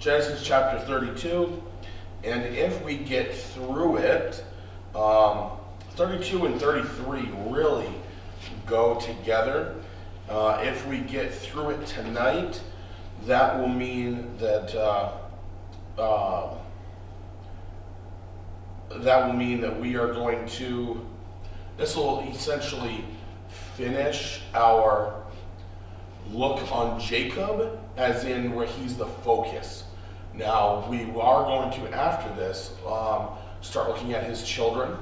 Genesis chapter 32, and if we get through it, 32 and 33 really go together. If we get through it tonight, that will mean that we are going to, this will essentially finish our look on Jacob, as in where he's the focus. Now, we are going to, after this, start looking at his children.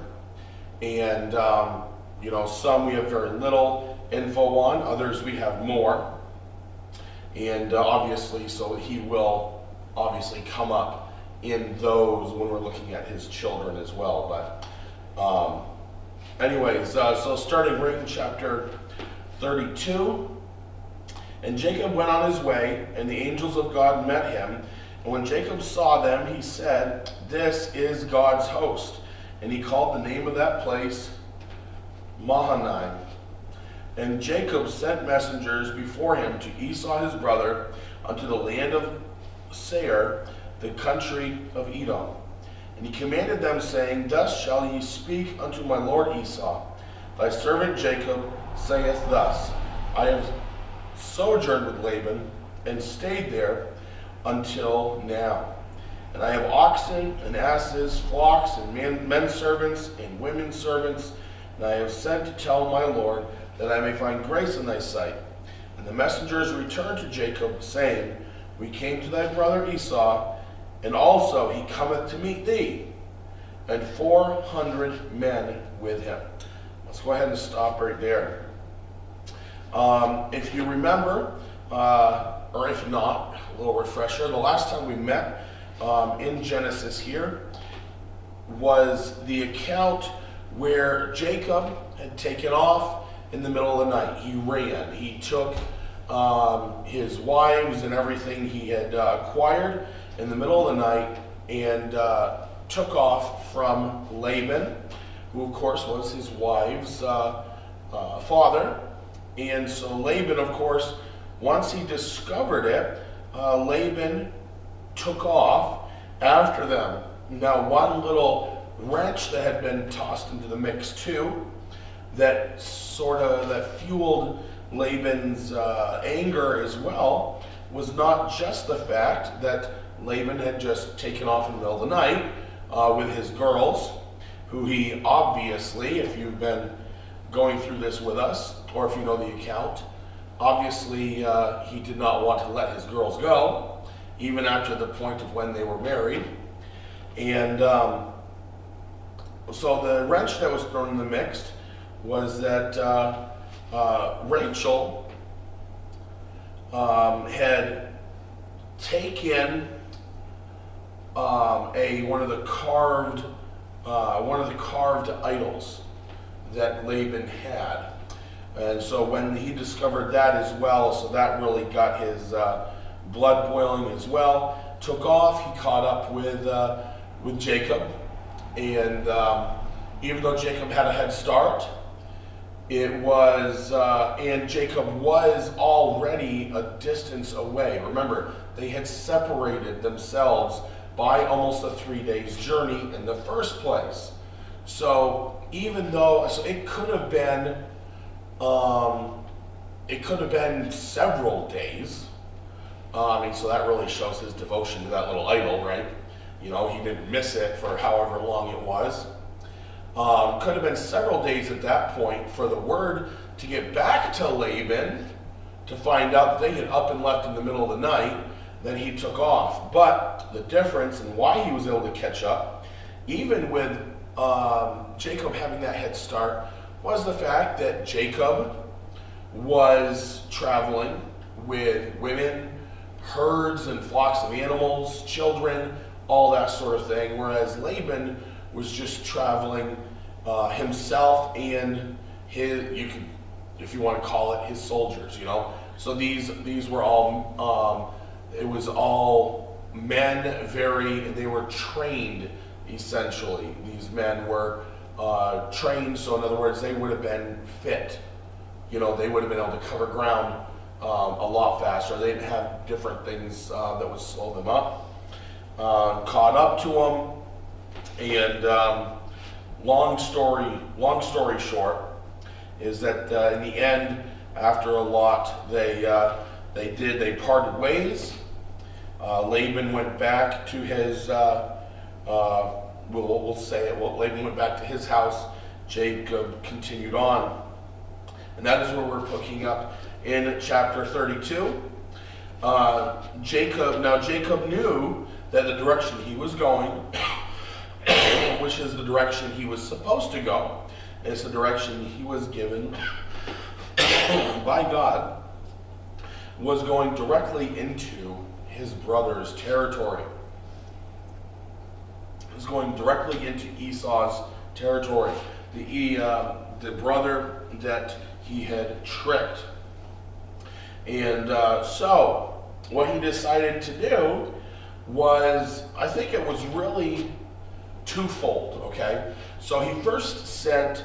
And, some we have very little info on, others we have more. And obviously, so he will obviously come up in those when we're looking at his children as well. But so starting right in chapter 32, and Jacob went on his way, and the angels of God met him. And when Jacob saw them, he said, "This is God's host." And he called the name of that place Mahanaim. And Jacob sent messengers before him to Esau his brother unto the land of Seir, the country of Edom. And he commanded them, saying, "Thus shall ye speak unto my lord Esau. Thy servant Jacob saith thus, I have sojourned with Laban, and stayed there until now. And I have oxen and asses, flocks and men servants and women servants, and I have sent to tell my lord that I may find grace in thy sight." And the messengers returned to Jacob, saying, "We came to thy brother Esau, and also he cometh to meet thee, and 400 men with him." Let's go ahead and stop right there. If you remember, or if not, a little refresher, the last time we met in Genesis here was the account where Jacob had taken off in the middle of the night. He ran. He took his wives and everything he had acquired in the middle of the night and took off from Laban, who of course was his wife's father. And so Laban, of course, once he discovered it, Laban took off after them. Now, one little wrench that had been tossed into the mix too, that fueled Laban's anger as well, was not just the fact that Laban had just taken off in the middle of the night with his girls, who he obviously, if you've been going through this with us, or if you know the account, obviously he did not want to let his girls go, even after the point of when they were married. And so the wrench that was thrown in the mix was that Rachel had taken one of the carved idols that Laban had. And so when he discovered that as well, so that really got his blood boiling as well. Took off. He caught up with Jacob, and even though Jacob had a head start, and Jacob was already a distance away. Remember, they had separated themselves by almost a 3 days journey in the first place. So even though, it could have been several days. So that really shows his devotion to that little idol, right? He didn't miss it for however long it was. Could have been several days at that point for the word to get back to Laban to find out that they had up and left in the middle of the night. Then he took off. But the difference and why he was able to catch up, even with Jacob having that head start, was the fact that Jacob was traveling with women, herds and flocks of animals, children, all that sort of thing, whereas Laban was just traveling himself and his, if you want to call it, his soldiers, So these were all, it was all men, they were trained, essentially. These men were trained, so in other words, they would have been fit. They would have been able to cover ground a lot faster. They didn't have different things that would slow them up. caught up to him, and long story short, is that in the end, after a lot, they parted ways. Laban went back to his, we'll say it, Laban went back to his house. Jacob continued on. And that is where we're picking up in chapter 32. Jacob knew that the direction he was going, which is the direction he was supposed to go, it's the direction he was given by God, was going directly into his brother's territory. It was going directly into Esau's territory. The brother that he had tricked. And so what he decided to do was, I think it was really twofold, okay? So he first sent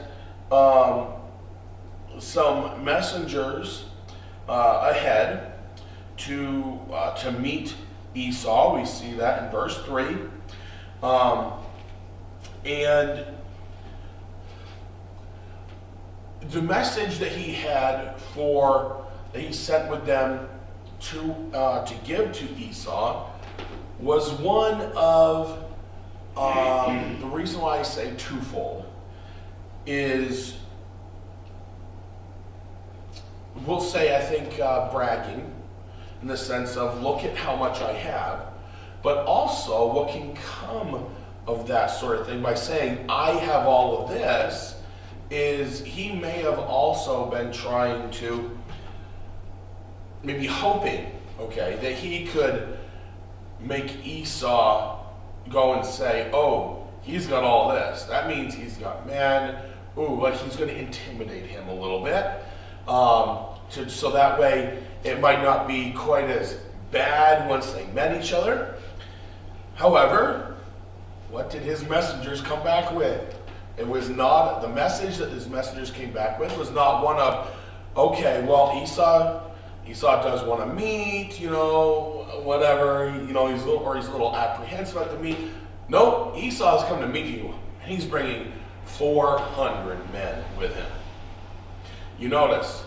some messengers ahead to meet Esau. We see that in verse 3. And the message that he sent with them to give to Esau was one of, the reason why I say twofold is, we'll say, I think, bragging, in the sense of, look at how much I have, but also what can come of that sort of thing by saying, I have all of this, is he may have also been trying to, maybe hoping, okay, that he could make Esau go and say, oh, he's got all this. That means he's got man. Ooh, like he's going to intimidate him a little bit. So that way it might not be quite as bad once they met each other. However, what did his messengers come back with? It was not, the message that his messengers came back with was not one of, okay, well, Esau does want to meet, whatever, he's a little apprehensive at the meet. No, Esau's come to meet you, and he's bringing 400 men with him. You notice,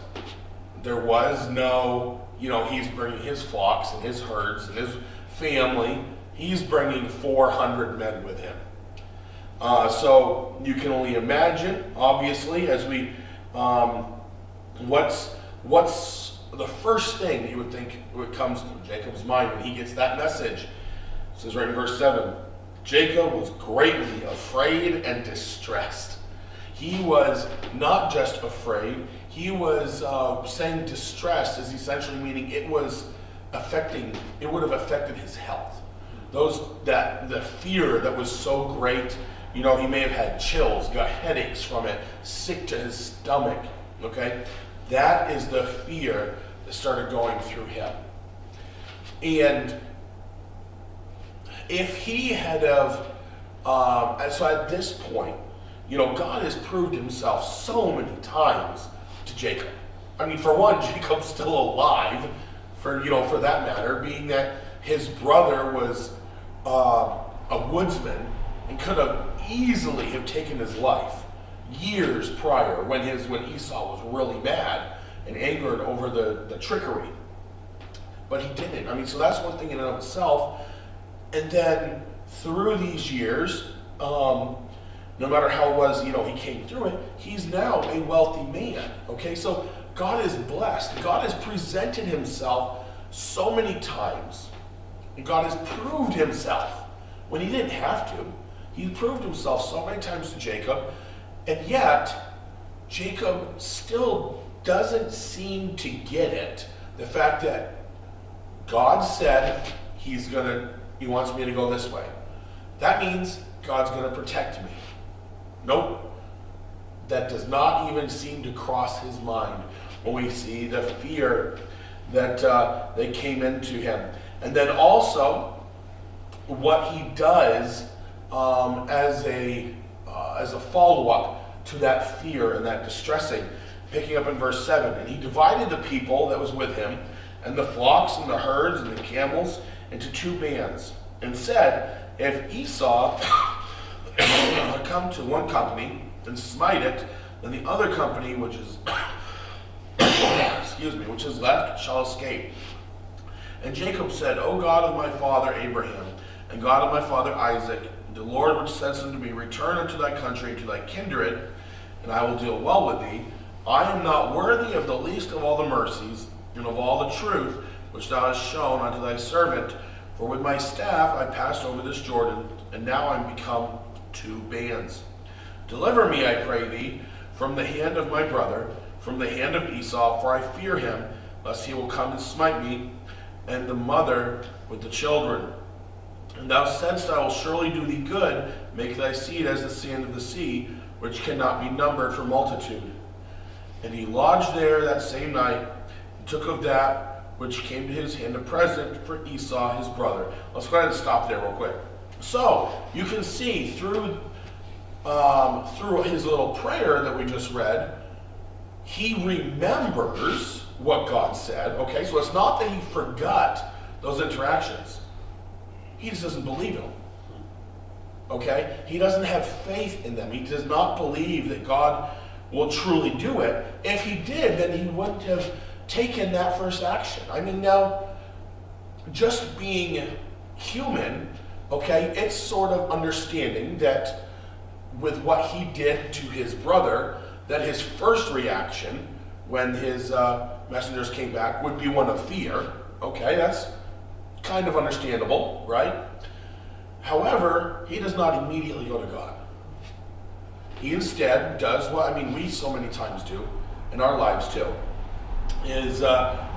there was no, he's bringing his flocks and his herds and his family. He's bringing 400 men with him. So you can only imagine, obviously, as we, what's the first thing that you would think comes to Jacob's mind when he gets that message? It says right in verse 7, Jacob was greatly afraid and distressed. He was not just afraid, he was saying distressed is essentially meaning it would have affected his health. The fear that was so great, he may have had chills, got headaches from it, sick to his stomach, okay? That is the fear that started going through him. And if he had so at this point, God has proved himself so many times to Jacob. I mean, for one, Jacob's still alive, for that matter, being that his brother was a woodsman and could have easily have taken his life years prior when Esau was really mad and angered over the trickery. But he didn't. I mean, so that's one thing in and of itself. And then through these years, no matter how it was, he came through it, he's now a wealthy man. Okay, so God is blessed. God has presented himself so many times. And God has proved himself when he didn't have to. He proved himself so many times to Jacob, and yet Jacob still doesn't seem to get it. The fact that God said he wants me to go this way. That means God's going to protect me. Nope. That does not even seem to cross his mind when we see the fear that they came into him. And then also what he does as a follow-up to that fear and that distressing, picking up in verse 7, and he divided the people that was with him and the flocks and the herds and the camels into two bands. and said, if Esau come to one company and smite it, then the other company which is which is left shall escape. And Jacob said, O God of my father Abraham, and God of my father Isaac, the Lord which says unto me, return unto thy country and to thy kindred, and I will deal well with thee. I am not worthy of the least of all the mercies, and of all the truth which thou hast shown unto thy servant. For with my staff I passed over this Jordan, and now I am become 2 bands. Deliver me, I pray thee, from the hand of my brother, from the hand of Esau, for I fear him, lest he will come and smite me, and the mother with the children. And thou saidst, I will surely do thee good, make thy seed as the sand of the sea, which cannot be numbered for multitude. And he lodged there that same night, and took of that which came to his hand a present for Esau his brother. Let's go ahead and stop there real quick. So, you can see through his little prayer that we just read, he remembers what God said. Okay, so it's not that he forgot those interactions. He just doesn't believe them. Okay? He doesn't have faith in them. He does not believe that God will truly do it. If he did, then he wouldn't have taken that first action. I mean, now, just being human, okay, it's sort of understanding that with what he did to his brother, that his first reaction when his messengers came back would be one of fear. Okay, that's kind of understandable, right? However, he does not immediately go to God. He instead does what, we so many times do in our lives too, is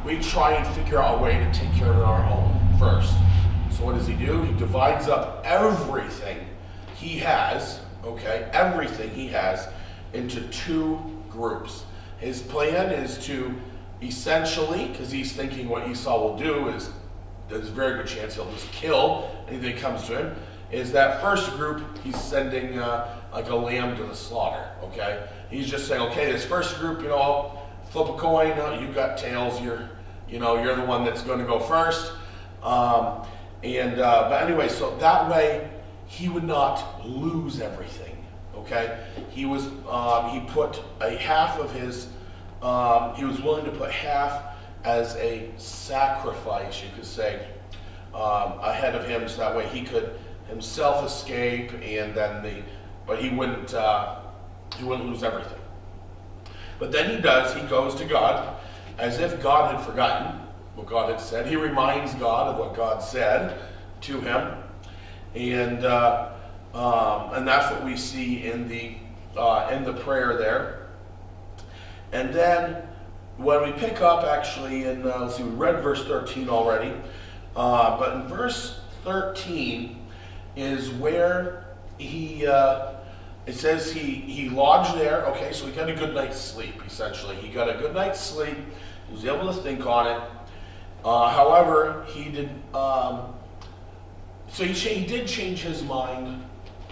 we try and figure out a way to take care of it on our own first. So what does he do? He divides up everything he has, okay, everything he has into 2 groups. His plan is to essentially, because he's thinking what Esau will do is, there's a very good chance he'll just kill anything that comes to him, is that first group he's sending like a lamb to the slaughter, okay? He's just saying, okay, this first group, I'll flip a coin, you've got tails, you're the one that's going to go first. But anyway, so that way he would not lose everything, okay? He was, he put a half of his, he was willing to put half as a sacrifice, you could say, ahead of him, so that way he could himself escape, and then but he wouldn't lose everything. But then he goes to God, as if God had forgotten what God had said. He reminds God of what God said to him, and that's what we see in the prayer there. And then when we pick up actually in, let's see, we read verse 13 already, but in verse 13 is where it says he lodged there. Okay, so he got a good night's sleep, essentially. He got a good night's sleep. He was able to think on it. However, he did, he did change his mind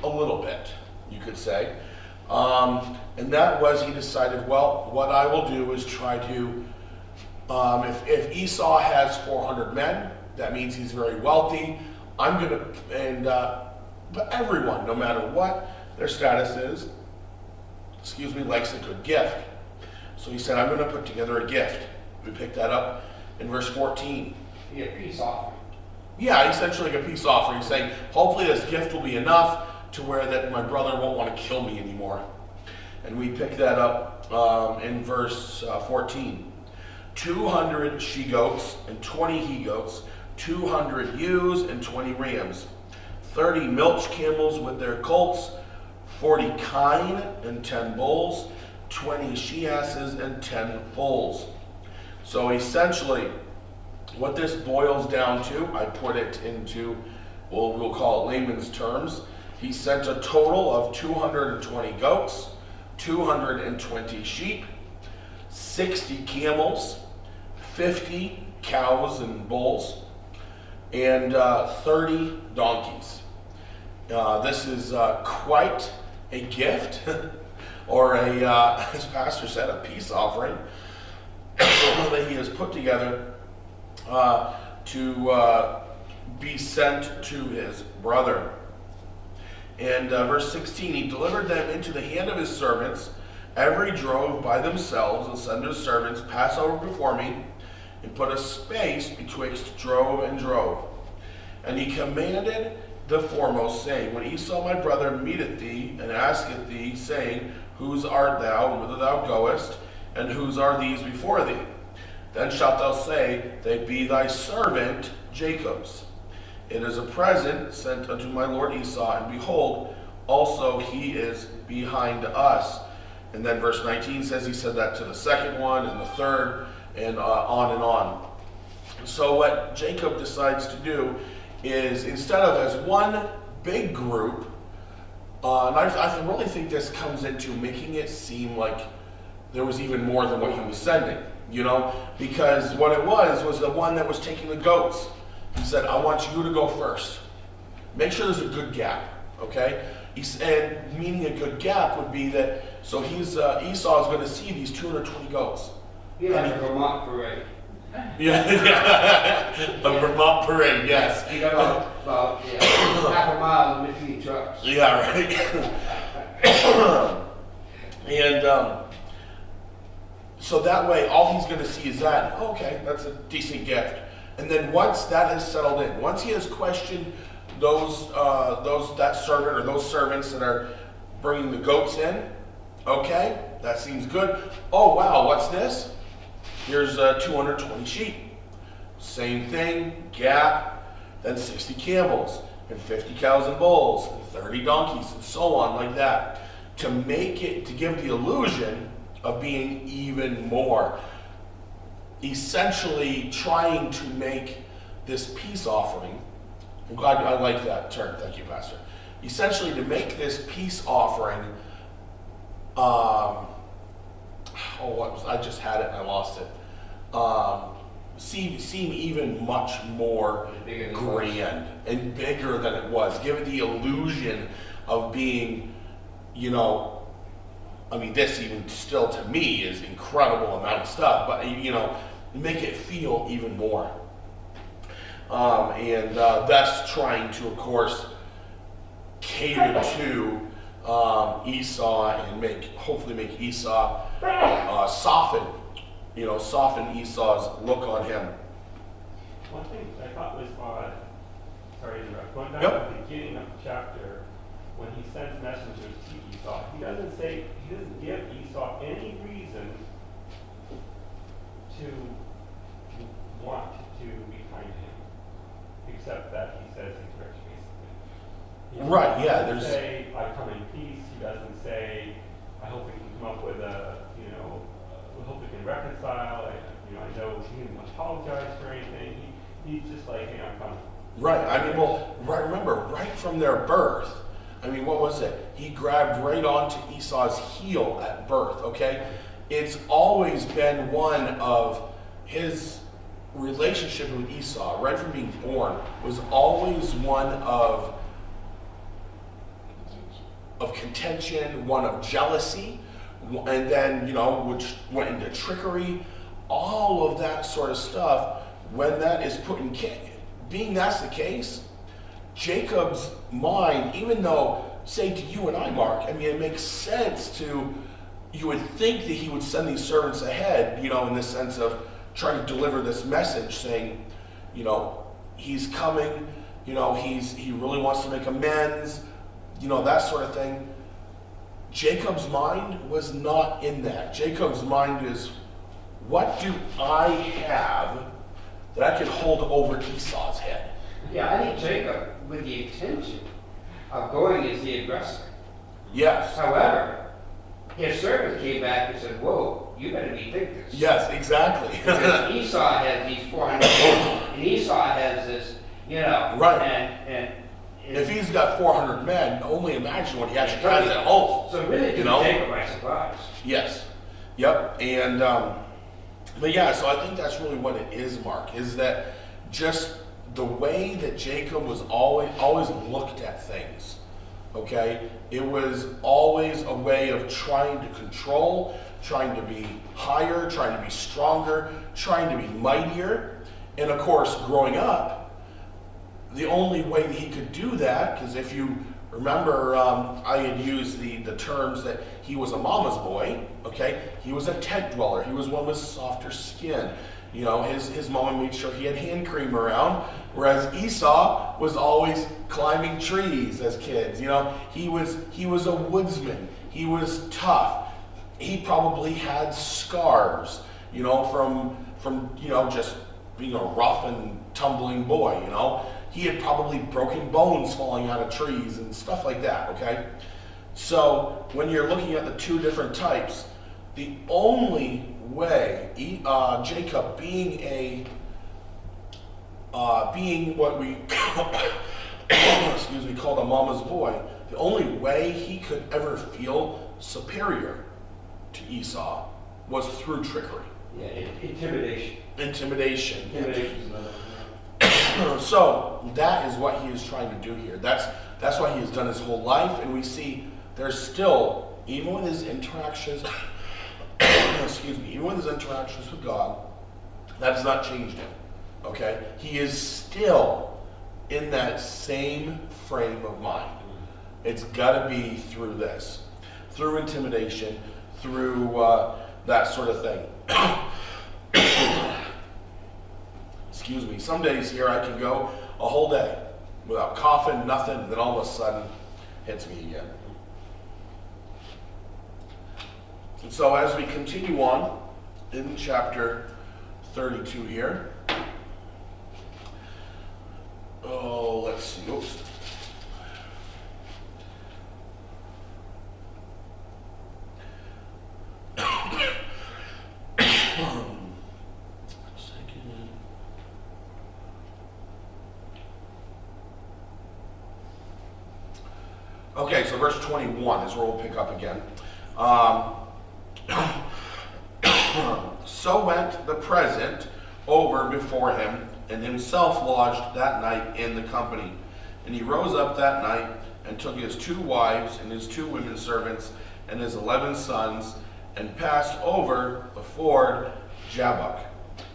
a little bit, you could say. And that was, he decided, well, what I will do is try to, if Esau has 400 men, that means he's very wealthy. I'm going to, but everyone, no matter what their status is, likes a good gift. So he said, I'm going to put together a gift. We pick that up in verse 14. Yeah, peace offering. Yeah, essentially like a peace offering. He's saying, hopefully this gift will be enough to where that my brother won't want to kill me anymore. And we pick that up in verse 14. 200 she-goats and 20 he-goats, 200 ewes and 20 rams, 30 milch camels with their colts, 40 kine and 10 bulls, 20 she-asses and 10 foals. So essentially, what this boils down to, I put it into, we'll call it layman's terms. He sent a total of 220 goats, 220 sheep, 60 camels, 50 cows and bulls, and 30 donkeys. This is quite a gift, or as Pastor said, a peace offering that he has put together to be sent to his brother. And verse 16, he delivered them into the hand of his servants, every drove by themselves, and said to his servants, pass over before me, and put a space betwixt drove and drove. And he commanded the foremost, saying, when Esau my brother meeteth thee, and asketh thee, saying, whose art thou, and whither thou goest, and whose are these before thee? Then shalt thou say, they be thy servant Jacob's. It is a present sent unto my lord Esau, and behold, also he is behind us. And then verse 19 says he said that to the second one, and the third, and on and on. So what Jacob decides to do is, instead of as one big group, and I really think this comes into making it seem like there was even more than what he was sending, because what it was the one that was taking the goats. He said, I want you to go first. Make sure there's a good gap, okay? And meaning a good gap would be that, so Esau is going to see these 220 goats. Yeah, like a Vermont parade. Yeah. A Vermont parade, yes. You got about half a mile in between trucks. Yeah, right. And so that way, all he's going to see is that, okay, that's a decent gift. And then once that has settled in, once he has questioned that servant or those servants that are bringing the goats in, okay, that seems good. Oh wow, what's this? Here's 220 sheep. Same thing, gap, then 60 camels, and 50 cows and bulls, and 30 donkeys, and so on like that, to give the illusion of being even more. Essentially trying to make this peace offering, I'm glad I like that term, thank you, Pastor. Essentially to make this peace offering, I just had it and I lost it, seem even much more grand and bigger than it was. Give it the illusion of being, this even still to me is incredible amount of stuff, but make it feel even more. And that's trying to, of course, cater to Esau and hopefully make Esau soften Esau's look on him. One thing I thought was odd, sorry to interrupt, going back Yep. to the beginning of the chapter, when he sends messengers to Esau, he doesn't give Esau any reason to want to be kind to him, except that he says he's rich, basically. He doesn't say, I come in peace. He doesn't say, I hope we can come up with we hope we can reconcile. I know he didn't apologize for anything. He's just like, hey, I'm coming. Right. Remember, right from their birth, what was it? He grabbed right onto Esau's heel at birth, okay? It's always been one of his relationship with Esau, right from being born, was always one of contention, one of jealousy, and then, which went into trickery, all of that sort of stuff. When that is put in being that's the case, Jacob's mind, even though, say to you and I, Mark, it makes sense you would think that he would send these servants ahead, in the sense of trying to deliver this message saying, he's coming, he really wants to make amends, that sort of thing. Jacob's mind was not in that. Jacob's mind is, what do I have that I can hold over Esau's head? Yeah, I think Jacob, with the intention of going as the aggressor. Yes. However, his servant came back and said, whoa, you better rethink this. Yes, exactly. Because Esau has these 400 men, and Esau has this, Right. And if he's got 400 men, only imagine what he actually has at home. So really took Jacob by surprise. Yes. Yep. And, but yeah, so I think that's really what it is, Mark, is that just the way that Jacob was always looked at things, okay? It was always a way of trying to control, trying to be higher, trying to be stronger, trying to be mightier. And of course, growing up, the only way that he could do that, because if you remember, I had used the terms that he was a mama's boy, okay? He was a tent dweller. He was one with softer skin. You know, his mama made sure he had hand cream around, whereas Esau was always climbing trees as kids. You know, he was a woodsman. He was tough. He probably had scars, you know, from you know, just being a rough and tumbling boy, you know. He had probably broken bones falling out of trees and stuff like that, okay? So when you're looking at the two different types, the only way Jacob being what we called a mama's boy, the only way he could ever feel superior to Esau was through trickery. Yeah, intimidation. Intimidation. Intimidation is another one. So that is what he is trying to do here. That's what he has done his whole life, and we see there's still, even with his interactions, even with his interactions with God, that has not changed him. Okay, he is still in that same frame of mind. It's got to be through this, through intimidation, through that sort of thing. Excuse me, some days here I can go a whole day without coughing, nothing, then all of a sudden hits me again. And so as we continue on in chapter 32 here, let's see, oops. Okay, so verse 21 is where we'll pick up again. So went the present over before him, and himself lodged that night in the company. And he rose up that night, and took his 2 wives, and his 2 women servants, and his 11 sons, and passed over the ford Jabbok.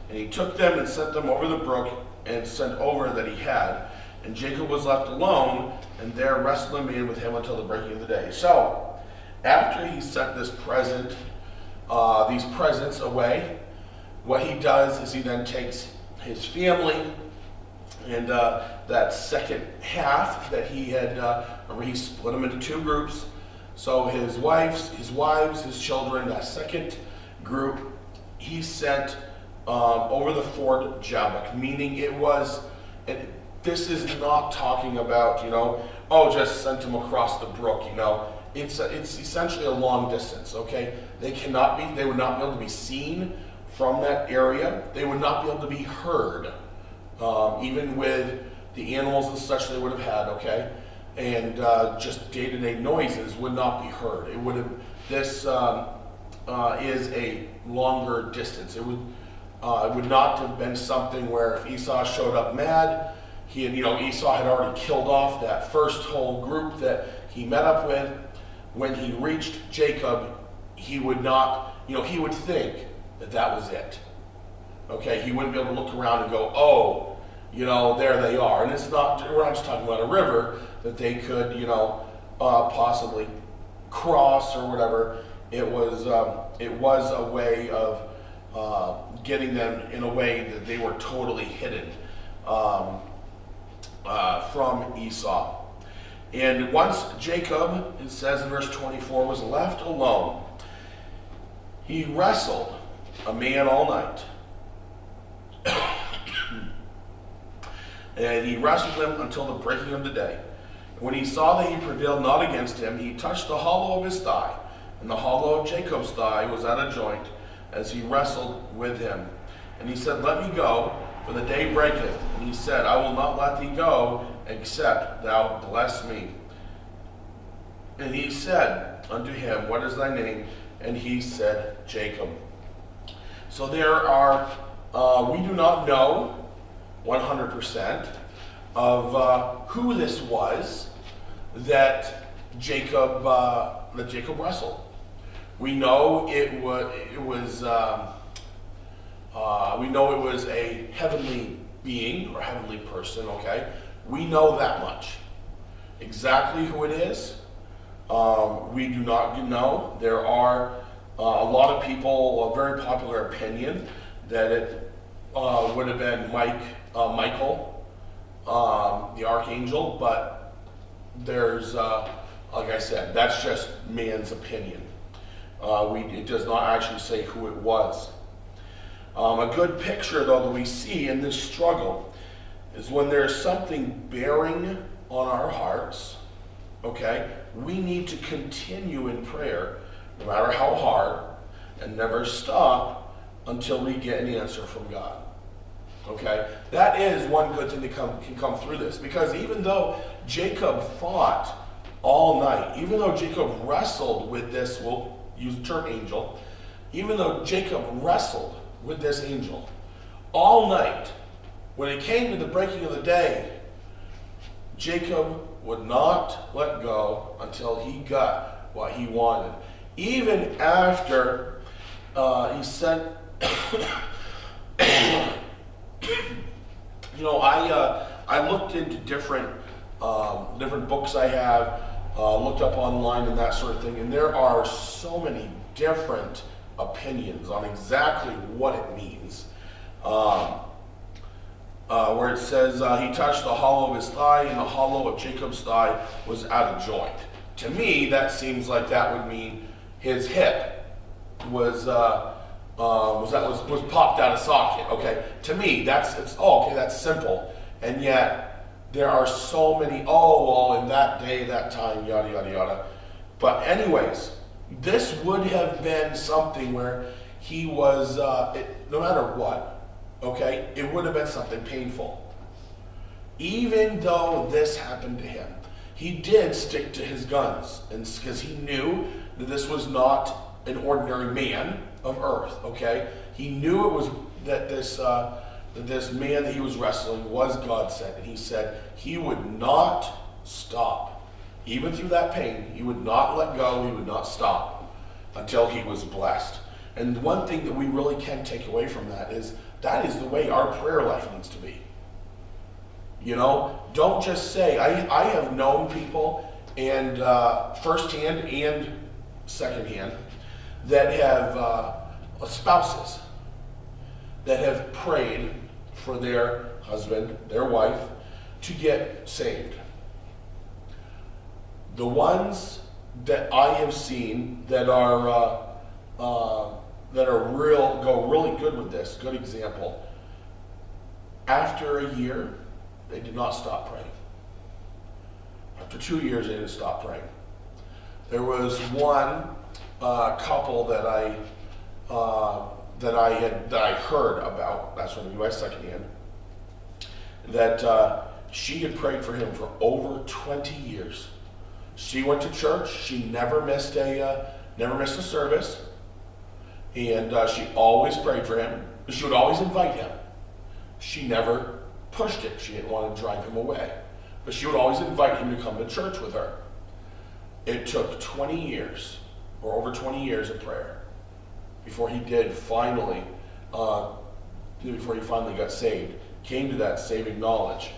And he took them and sent them over the brook, and sent over that he had. And Jacob was left alone, and there wrestled a man with him until the breaking of the day. So, after he sent these presents away, what he does is he then takes his family and that second half that he had, he split them into 2 groups. So his wives, his children, that second group, he sent over the ford Jabbok, meaning this is not talking about, you know, just sent them across the brook, you know. It's essentially a long distance, okay? They would not be able to be seen from that area. They would not be able to be heard, even with the animals and such they would have had, okay? And just day-to-day noises would not be heard. This is a longer distance. It would not have been something where if Esau showed up mad, Esau had already killed off that first whole group that he met up with. When he reached Jacob, he would not, he would think that was it. Okay, he wouldn't be able to look around and go, there they are. And we're not just talking about a river that they could, possibly cross or whatever. It was a way of getting them in a way that they were totally hidden from Esau. And once Jacob, it says in verse 24, was left alone, he wrestled a man all night. And he wrestled him until the breaking of the day. When he saw that he prevailed not against him, he touched the hollow of his thigh, and the hollow of Jacob's thigh was at a joint, as he wrestled with him. And he said, "Let me go, for the day breaketh." And he said, "I will not let thee go, except thou bless me." And he said unto him, "What is thy name?" And he said, "Jacob." So there are, we do not know 100% of who this was that Jacob wrestled. We know it was a heavenly being or heavenly person, okay, We know that much. Exactly who it is, we do not know. There are a lot of people, a very popular opinion that it would have been Michael, the archangel, but there's, like I said, that's just man's opinion. It does not actually say who it was. A good picture, though, that we see in this struggle is when there's something bearing on our hearts, okay, we need to continue in prayer, no matter how hard, and never stop until we get an answer from God. Okay? That is one good thing that can come through this, because even though Jacob fought all night, even though Jacob wrestled with this, we'll use the term angel, even though Jacob wrestled with this angel all night, when it came to the breaking of the day, Jacob would not let go until he got what he wanted. Even after he said, I looked into different books I have, looked up online and that sort of thing, and there are so many different opinions on exactly what it means. Where it says he touched the hollow of his thigh, and the hollow of Jacob's thigh was out of joint. To me, that seems like that would mean his hip was popped out of socket. Okay, to me that's simple. And yet there are so many. Oh, well, in that day, that time, yada yada yada. But anyways, this would have been something where he was no matter what. Okay, it would have been something painful. Even though this happened to him, he did stick to his guns, and because he knew that this was not an ordinary man of earth. Okay, he knew it was that this man that he was wrestling was God sent, and he said he would not stop, even through that pain. He would not let go. He would not stop until he was blessed. And one thing that we really can take away from that is the way our prayer life needs to be. You know, don't just say, I have known people, and firsthand and secondhand, that have spouses that have prayed for their husband, their wife, to get saved. The ones that I have seen that go really good with this, good example. After a year, they did not stop praying. After 2 years, they didn't stop praying. There was one couple that I heard about. That's from the U.S. secondhand. That she had prayed for him for over 20 years. She went to church. She never missed a service. And she always prayed for him. She would always invite him. She never pushed it. She didn't want to drive him away. But she would always invite him to come to church with her. It took 20 years, or over 20 years of prayer, before he finally got saved, came to that saving knowledge.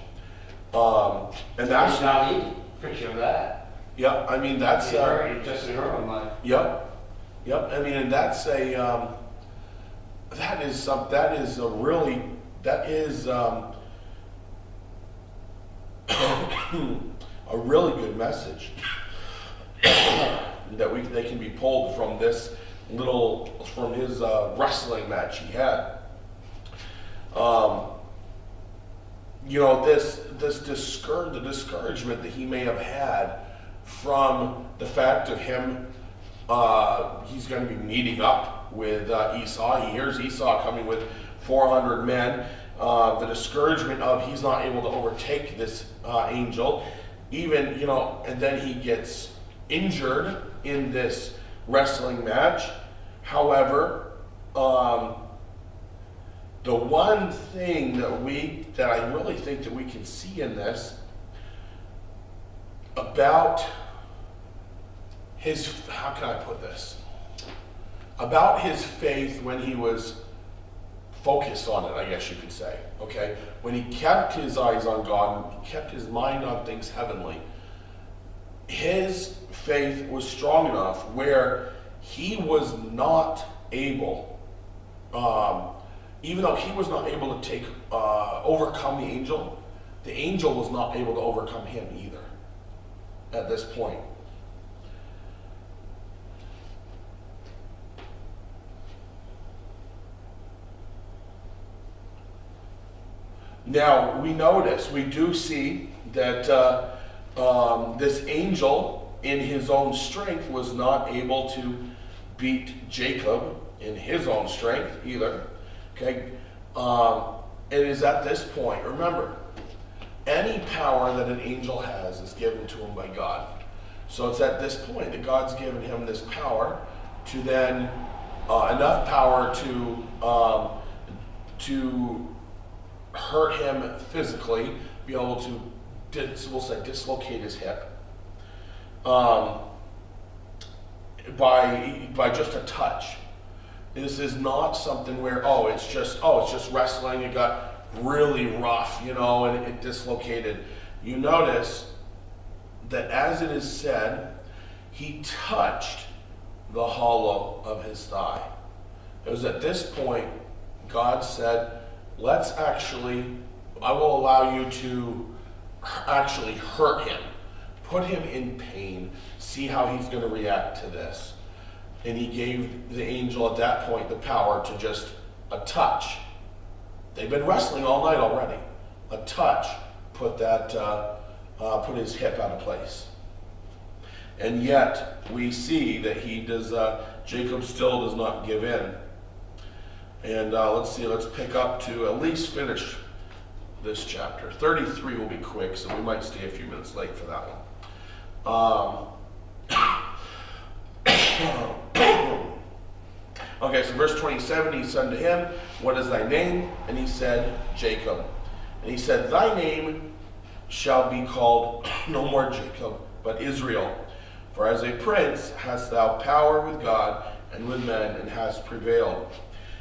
And that's not easy. Picture of that. Yeah, I mean that's just in her own life. Yep. I mean, and that is a really good message that they can be pulled from his wrestling match he had. The discouragement that he may have had from the fact of him, he's going to be meeting up with Esau. He hears Esau coming with 400 men. The discouragement of he's not able to overtake this angel, and then he gets injured in this wrestling match. However, the one thing that I really think that we can see in this about how can I put this? About his faith when he was focused on it, I guess you could say. Okay? When he kept his eyes on God, and kept his mind on things heavenly, his faith was strong enough where he was not able, even though he was not able to overcome the angel was not able to overcome him either at this point. Now, we do see that this angel, in his own strength, was not able to beat Jacob in his own strength either. Okay? It is at this point, remember, any power that an angel has is given to him by God. So it's at this point that God's given him this power to then, enough power to hurt him physically, be able to, we'll say, dislocate his hip by just a touch. This is not something where it's just wrestling. It got really rough, and it dislocated. You notice that as it is said, he touched the hollow of his thigh. It was at this point God said, I will allow you to actually hurt him, put him in pain, see how he's going to react to this. And he gave the angel at that point the power to just a touch. They've been wrestling all night already. A touch put his hip out of place. And yet we see that Jacob still does not give in. And let's pick up to at least finish this chapter. 33 will be quick, so we might stay a few minutes late for that one. Okay, so verse 27, he said to him, "What is thy name?" And he said, "Jacob." And he said, "Thy name shall be called no more Jacob, but Israel. For as a prince hast thou power with God and with men, and hast prevailed."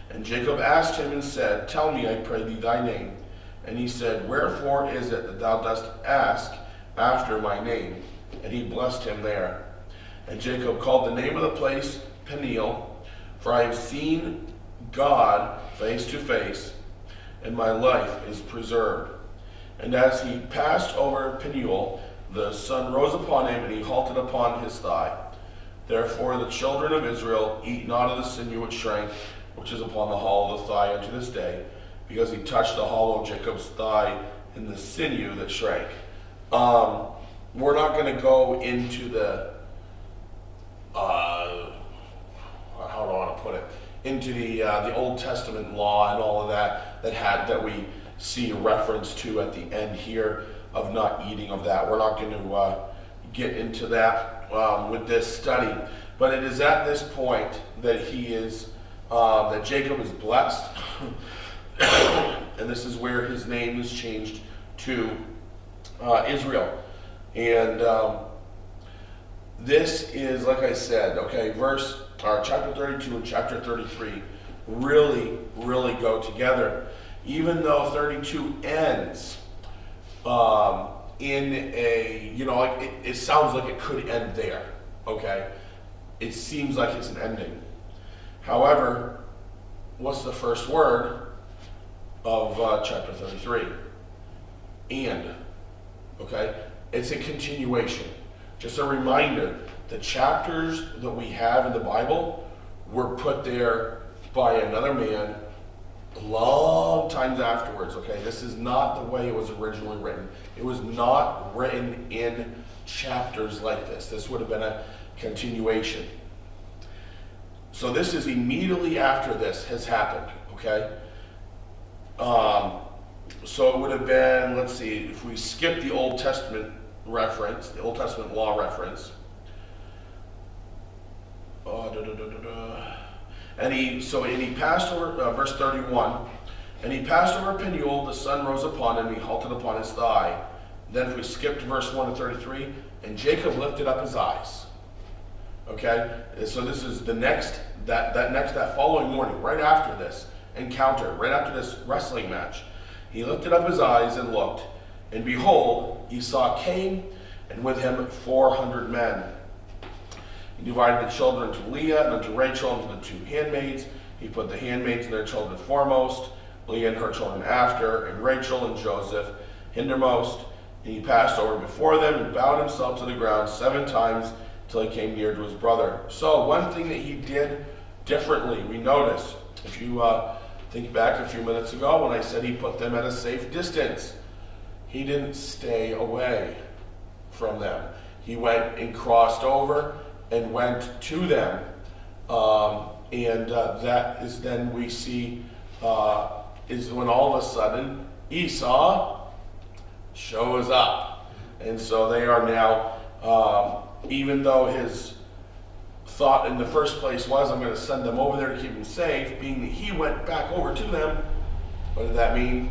And Jacob asked him and said, "Tell me, I pray thee, thy name." And he said, "Wherefore is it that thou dost ask after my name?" And he blessed him there. And Jacob called the name of the place Peniel, for I have seen God face to face, and my life is preserved. And as he passed over Peniel, the sun rose upon him, and he halted upon his thigh. Therefore the children of Israel eat not of the sinew which shrank, which is upon the hollow of the thigh unto this day, because he touched the hollow of Jacob's thigh in the sinew that shrank. We're not going to go into the how do I want to put it? Into the Old Testament law and all of that we see a reference to at the end here of not eating of that. We're not going to get into that with this study, but it is at this point that that Jacob is blessed, and this is where his name is changed to Israel. And this is, like I said, okay, chapter 32 and chapter 33 really, really go together. Even though 32 ends in a, it sounds like it could end there, okay? It seems like it's an ending. However, what's the first word of chapter 33? And, okay? It's a continuation. Just a reminder, the chapters that we have in the Bible were put there by another man long times afterwards, okay? This is not the way it was originally written. It was not written in chapters like this. This would have been a continuation. So this is immediately after this has happened, okay? So it would have been, let's see, if we skip the Old Testament reference, the Old Testament law reference. And he passed over, verse 31, and he passed over Peniel, the sun rose upon him, he halted upon his thigh. Then if we skip to verse 1 to 33, and Jacob lifted up his eyes. Okay? And so this is the next, that following morning, right after this, encounter, right after this wrestling match. He lifted up his eyes and looked, and behold, Esau came, and with him 400 men. He divided the children to Leah and unto Rachel and to the two handmaids. He put the handmaids and their children foremost, Leah and her children after, and Rachel and Joseph hindermost. And he passed over before them and bowed himself to the ground 7 times till he came near to his brother. So one thing that he did differently, we notice, if you think back a few minutes ago when I said he put them at a safe distance, he didn't stay away from them. He went and crossed over and went to them. That is then we see is when all of a sudden Esau shows up. And so they are now, even though his thought in the first place was, I'm going to send them over there to keep them safe, being that he went back over to them, what did that mean?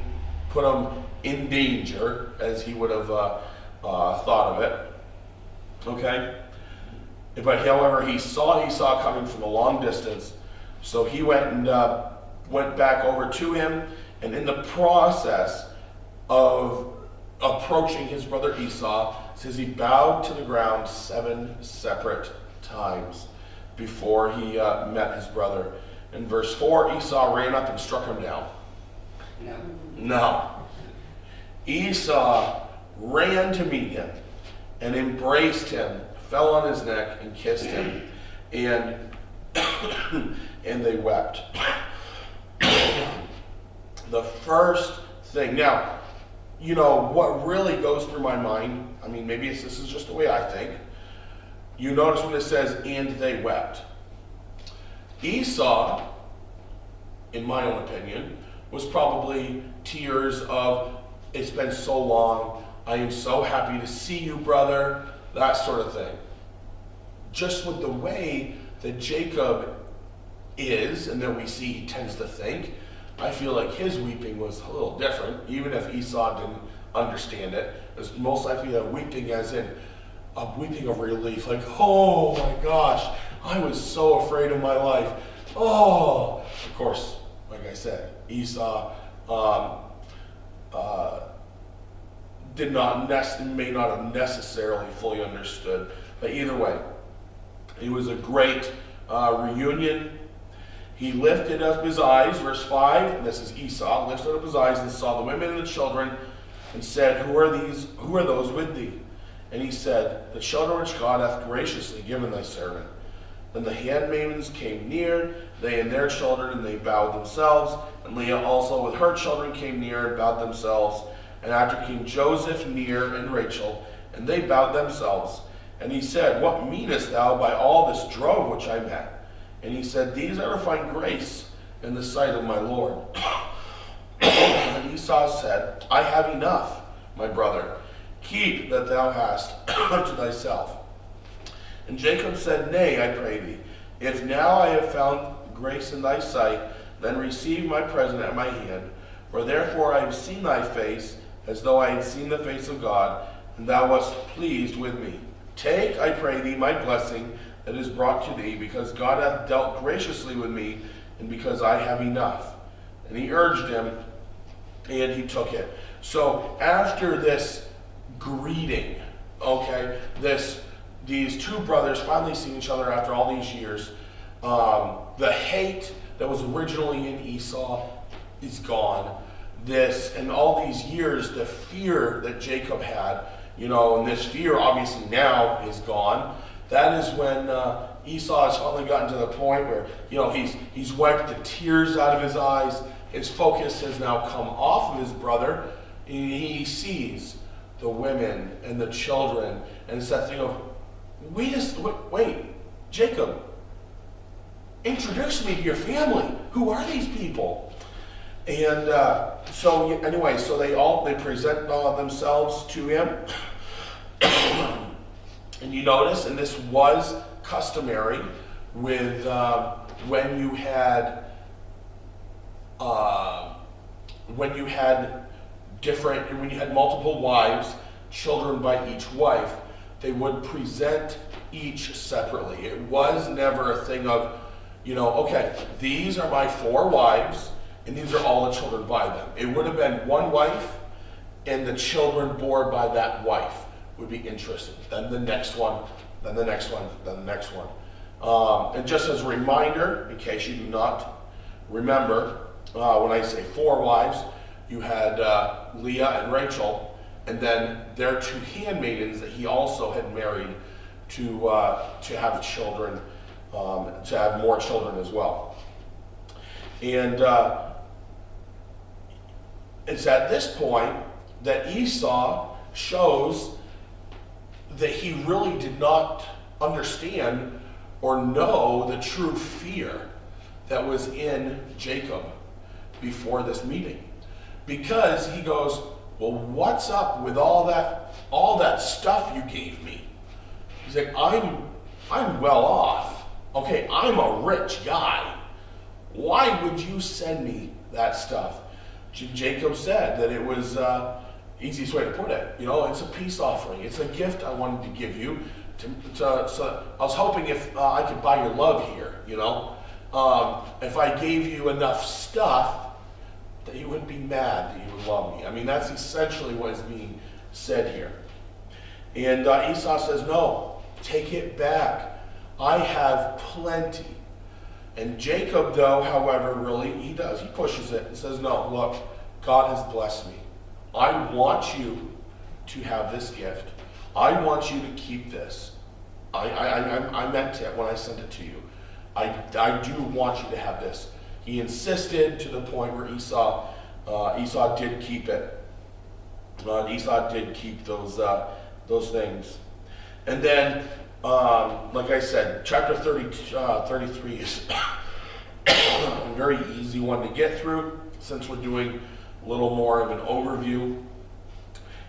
Put them in danger, as he would have thought of it. Okay? But however, he saw Esau coming from a long distance, so he went and went back over to him, and in the process of approaching his brother Esau, it says he bowed to the ground 7 separate times before he met his brother. In verse 4, Esau ran up and struck him down. No. Esau ran to meet him and embraced him, fell on his neck and kissed him, and and they wept. The first thing, now, you know, what really goes through my mind, I mean, maybe this is just the way I think. You notice when it says, and they wept. Esau, in my own opinion, was probably tears of, it's been so long, I am so happy to see you, brother, that sort of thing. Just with the way that Jacob is, and that we see he tends to think, I feel like his weeping was a little different, even if Esau didn't understand it. It was most likely a weeping as in a weeping of relief, like, oh my gosh, I was so afraid of my life. Oh, of course, like I said, Esau may not have necessarily fully understood, but either way, it was a great reunion. He lifted up his eyes, verse 5, and this is Esau, lifted up his eyes and saw the women and the children, and said, Who are those with thee? And he said, The children which God hath graciously given thy servant. Then the handmaidens came near, they and their children, and they bowed themselves. And Leah also with her children came near and bowed themselves. And after came Joseph near and Rachel, and they bowed themselves. And he said, What meanest thou by all this drove which I met? And he said, These are to find grace in the sight of my Lord. And Esau said, I have enough, my brother. Keep that thou hast unto thyself. And Jacob said, Nay, I pray thee, if now I have found grace in thy sight, then receive my present at my hand. For therefore I have seen thy face, as though I had seen the face of God, and thou wast pleased with me. Take, I pray thee, my blessing that is brought to thee, because God hath dealt graciously with me, and because I have enough. And he urged him, and he took it. So after this greeting, okay, these two brothers finally seeing each other after all these years, the hate that was originally in Esau is gone. And all these years, the fear that Jacob had, and this fear obviously now is gone. That is when Esau has finally gotten to the point where, he's wiped the tears out of his eyes. His focus has now come off of his brother, and he sees the women and the children, and it's that thing of, wait, Jacob, introduce me to your family. Who are these people? And so they present themselves to him. And you notice, and this was customary with when you had multiple wives, children by each wife, they would present each separately. It was never a thing of, okay, these are my 4 wives, and these are all the children by them. It would have been one wife, and the children born by that wife would be interested. Then the next one, then the next one, then the next one. And just as a reminder, in case you do not remember, when I say 4 wives, you had Leah and Rachel, and then their 2 handmaidens that he also had married to have children, to have more children as well. And it's at this point that Esau shows that he really did not understand or know the true fear that was in Jacob before this meeting. Because he goes, well, what's up with all that stuff you gave me? He's like, I'm well off. Okay, I'm a rich guy. Why would you send me that stuff? Jacob said that it was easiest way to put it. It's a peace offering. It's a gift I wanted to give you. So I was hoping if I could buy your love here. If I gave you enough stuff that you wouldn't be mad that you would love me. I mean, that's essentially what is being said here. And Esau says, no, take it back. I have plenty. And Jacob, though, however, really, he pushes it and says, no, look, God has blessed me. I want you to have this gift. I want you to keep this. I meant it when I sent it to you. I do want you to have this. He insisted to the point where Esau did keep it. Esau did keep those things. And then, like I said, chapter 33 is a very easy one to get through since we're doing a little more of an overview.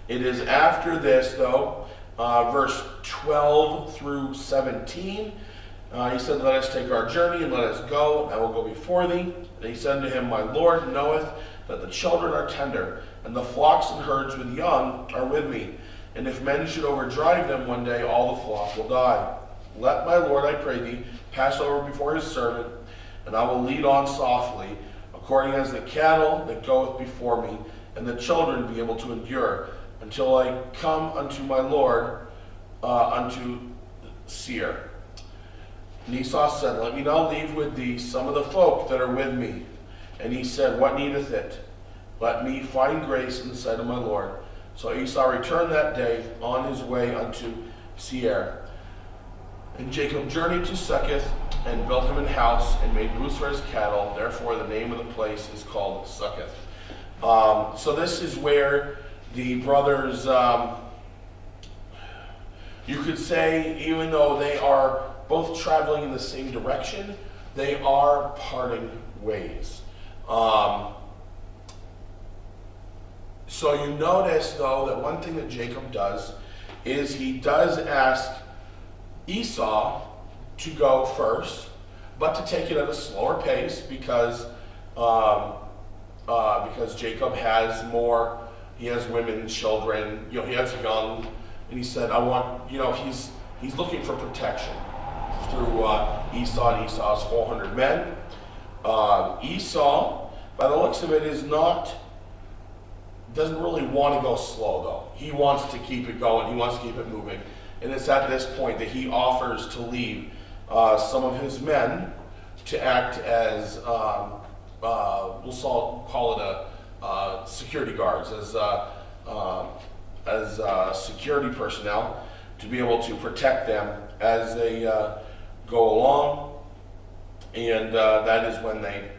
It is after this, though, verse 12 through 17. He said, let us take our journey and let us go, and I will go before thee. And he said to him, my Lord knoweth that the children are tender, and the flocks and herds with young are with me. And if men should overdrive them one day, all the flock will die. Let my Lord, I pray thee, pass over before his servant, and I will lead on softly, according as the cattle that goeth before me, and the children be able to endure, until I come unto my Lord, unto Seir. And Esau said, let me now leave with thee some of the folk that are with me. And he said, what needeth it? Let me find grace in the sight of my Lord. So Esau returned that day on his way unto Seir. And Jacob journeyed to Succoth, and built him an house, and made booths for his cattle. Therefore the name of the place is called Succoth. So this is where the brothers, you could say, even though they are both traveling in the same direction, they are parting ways. So you notice, though, that one thing that Jacob does is he does ask Esau to go first, but to take it at a slower pace because Jacob has more. He has women, children. He has young, and he said, "I want." He's looking for protection through Esau and Esau's 400 men. Esau, by the looks of it, doesn't really want to go slow, though. He wants to keep it going. He wants to keep it moving. And it's at this point that he offers to leave some of his men to act as, we'll call it security guards, as security personnel, to be able to protect them as they go along. And that's when they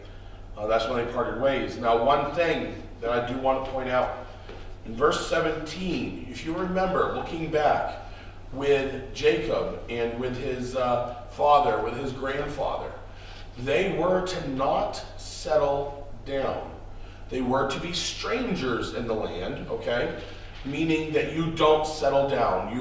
parted ways. Now, one thing that I do want to point out, in verse 17, if you remember, looking back with Jacob and with his father, with his grandfather, they were to not settle down. They were to be strangers in the land, okay? Meaning that you don't settle down.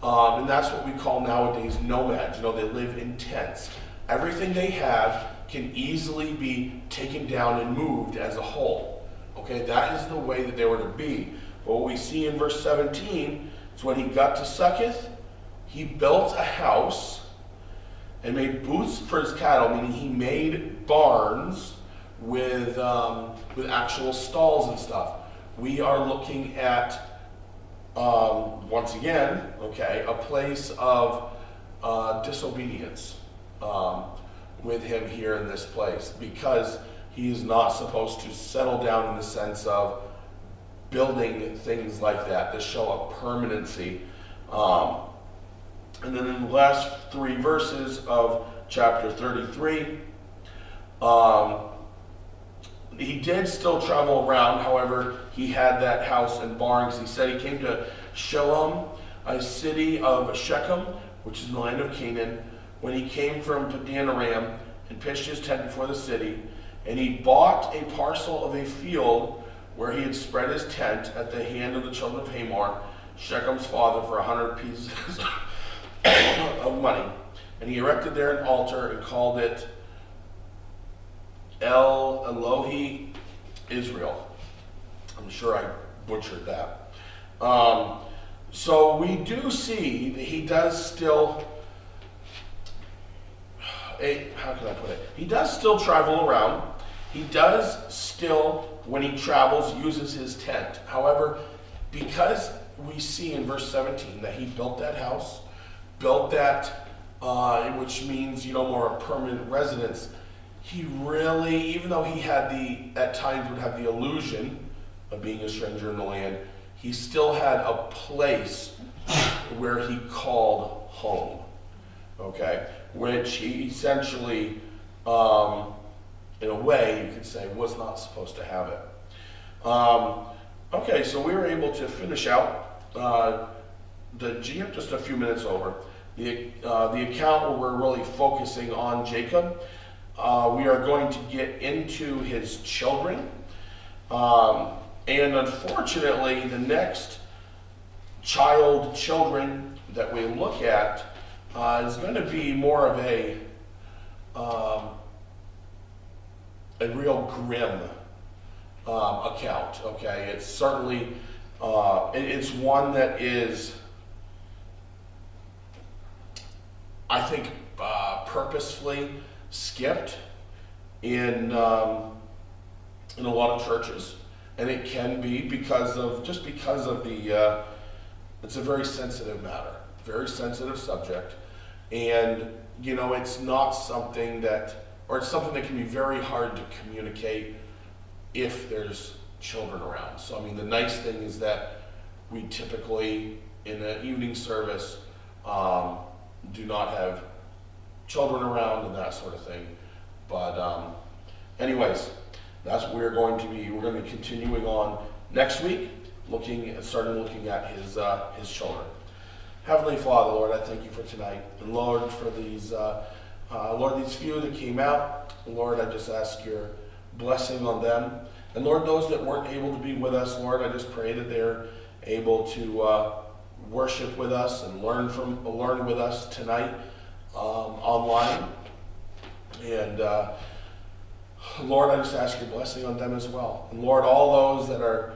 And that's what we call nowadays nomads. They live in tents. Everything they have can easily be taken down and moved as a whole. Okay, that is the way that they were to be. But what we see in verse 17 is when he got to Succoth, he built a house and made booths for his cattle, meaning he made barns with actual stalls and stuff. We are looking at, once again, okay, a place of disobedience with him here in this place, because he is not supposed to settle down in the sense of building things like that show a permanency. And then in the last 3 verses of chapter 33, he did still travel around. However, he had that house and barns. He said he came to Shalom, a city of Shechem, which is in the land of Canaan, when he came from Padan Aram and pitched his tent before the city. And he bought a parcel of a field where he had spread his tent at the hand of the children of Hamor, Shechem's father, for 100 pieces of money. And he erected there an altar and called it El Elohi Israel. I'm sure I butchered that. So we do see that he does still, how can I put it? He does still travel around. He does still, when he travels, uses his tent. However, because we see in verse 17 that he built that house, built that, which means, more a permanent residence, he really, even though he had at times would have the illusion of being a stranger in the land, he still had a place where he called home, okay? Which he essentially, in a way, you could say, was not supposed to have it. Okay, so we were able to finish out the GM just a few minutes over. The account where we're really focusing on Jacob. We are going to get into his children. And unfortunately, the next children that we look at is going to be more of a real grim account. Okay, it's certainly it's one that is, I think, purposefully skipped in a lot of churches, and it can be because of the it's a very sensitive matter, very sensitive subject, and it's not something that, or it's something that can be very hard to communicate if there's children around. So I mean, the nice thing is that we typically in an evening service do not have children around and that sort of thing. But anyways, that's what we're going to be continuing on next week, starting looking at his children. Heavenly Father, Lord, I thank you for tonight, and Lord, for these these few that came out. Lord, I just ask your blessing on them, and Lord, those that weren't able to be with us, Lord, I just pray that they're able to worship with us and learn with us tonight online. And Lord, I just ask your blessing on them as well. And Lord, all those that are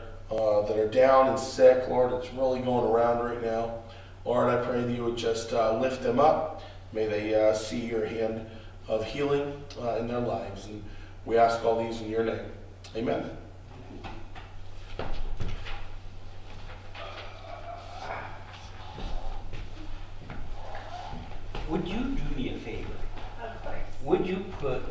down and sick, Lord, it's really going around right now. Lord, I pray that you would just lift them up. May they see your hand of healing in their lives. And we ask all these in your name. Amen. Would you do me a favor? Of course. Would you put